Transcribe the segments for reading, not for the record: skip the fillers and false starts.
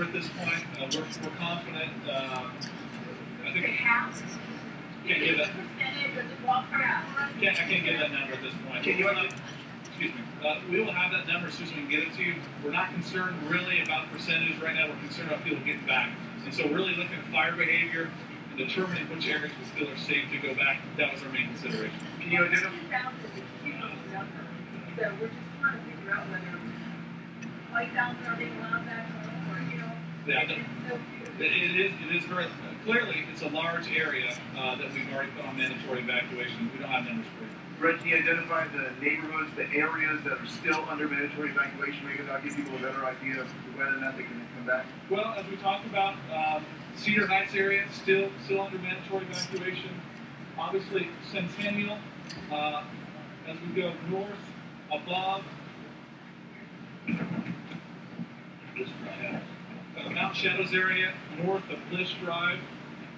number at this point. We're confident. I think can't give that. I can't give that number at this point. Excuse me. We will have that number as soon as we can get it to you. We're not concerned really about percentage right now. We're concerned about people getting back. And so really looking at fire behavior and determining which areas we feel are safe to go back. That was our main consideration. Can you identify? So we're just trying to figure out whether 20,000 are being allowed back home or, you know. Yeah, it is very clearly it's a large area that we've already put on mandatory evacuation. We don't have numbers for you. Brett, can you identify the neighborhoods, the areas that are still under mandatory evacuation? Maybe that'll give people a better idea of whether or not they can come back. Well, as we talked about, Cedar Heights area still under mandatory evacuation. Obviously, Centennial. As we go north, above Mount Shadows area, north of Bliss Drive,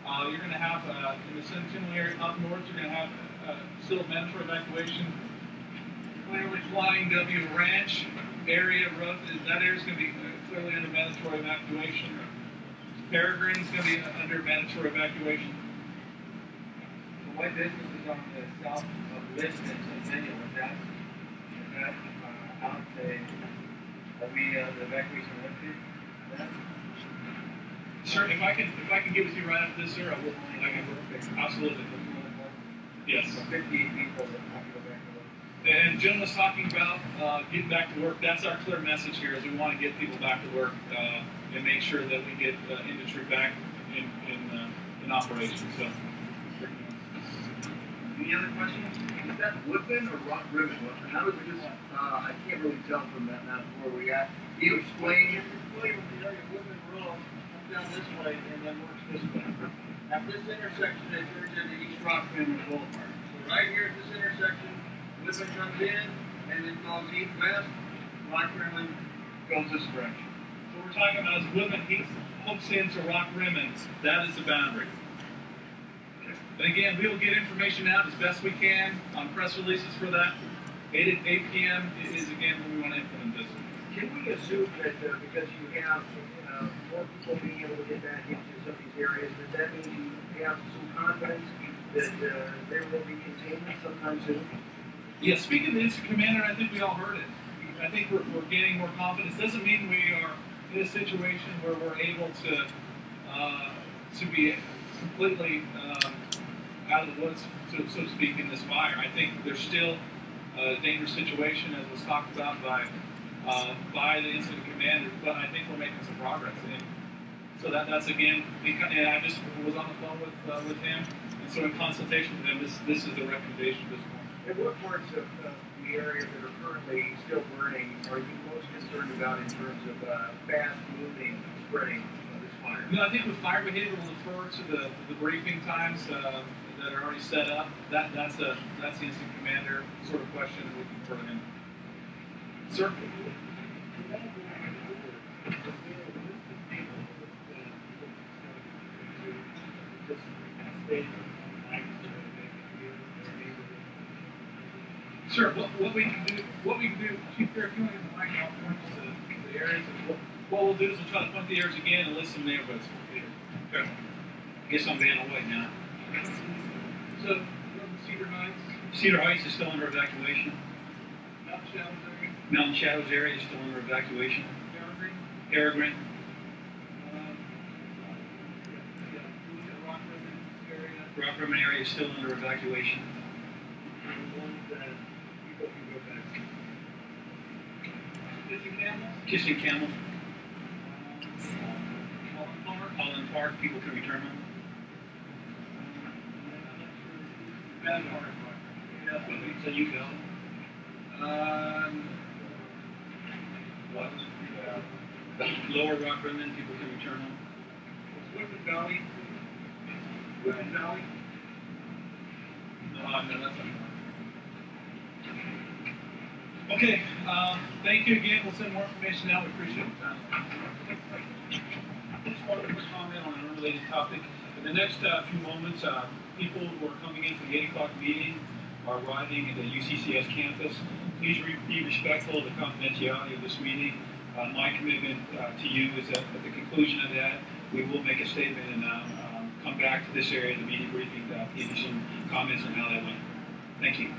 you're going to have in the Centennial area up north, you're going to have still mandatory evacuation. Clearly, Flying W Ranch area, that area is going to be clearly under mandatory evacuation. Peregrine is going to be under mandatory evacuation. My business is on the south of Bliss and Centennial. Is that out there? Are we the evacuation lifted? Sir, if I can get with you right after this, sir, I will. Absolutely. Yes. 58 people that have to go back to work. And Jim was talking about getting back to work. That's our clear message here, is we want to get people back to work and make sure that we get industry back in operation. So. Any other questions? Is that Woodman or Rockrimmon? How does it just? I can't really tell from that map where we're at. Can you explain? Woodman Road comes down this way and then works this way. At this intersection, it turns into East Rockrimmon Boulevard. So right here at this intersection, Woodman comes in and then goes east-west. Rockrimmon goes this direction. So we're talking about as Woodman hooks into Rockrimmon, that is the boundary. And again, we will get information out as best we can on press releases for that. 8 p.m. is again when we want to implement this. Can we assume that because you have more people being able to get back into some of these areas, that means you have some confidence that there will be containment sometime soon? Yeah, speaking of the incident commander, I think we all heard it. I think we're gaining more confidence. Doesn't mean we are in a situation where we're able to be completely out of the woods, so to speak, in this fire. I think there's still a dangerous situation, as was talked about by the incident commander, but I think we're making some progress. And so that's again, and I just was on the phone with him, and so in consultation with him, this is the recommendation at this point. And what parts of the area that are currently still burning are you most concerned about in terms of fast-moving, spreading of this fire? No, I think with fire behavior, we'll defer to the briefing times that are already set up. That's the incident commander sort of question that we can defer to him. Sir? Sure. What we can do, Chief Fair, if you want to point out the areas, what we'll do is we'll try to point the areas again and list some neighborhoods. Okay. I guess I'm Van White now. So, Cedar Heights. Cedar Heights is still under evacuation. Mountain Shadows area. Mountain Shadows area is still under evacuation. Peregrine. Peregrine. Rockrimmon area is still under evacuation. Kissing Camel. Holland Park, people can return home. So you go. Lower Rockrimmon, people can return home. Woodman Valley. Woodman Valley. No, that's not. Okay, thank you again. We'll send more information out. We appreciate the time. Just one quick comment on an unrelated topic. In the next few moments, people who are coming in for the 8 o'clock meeting are arriving at the UCCS campus. Please be respectful of the confidentiality of this meeting. My commitment to you is that at the conclusion of that, we will make a statement and come back to this area in the media briefing to give you some comments on how that went. Thank you.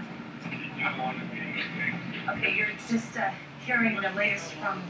Okay, you're just hearing the latest from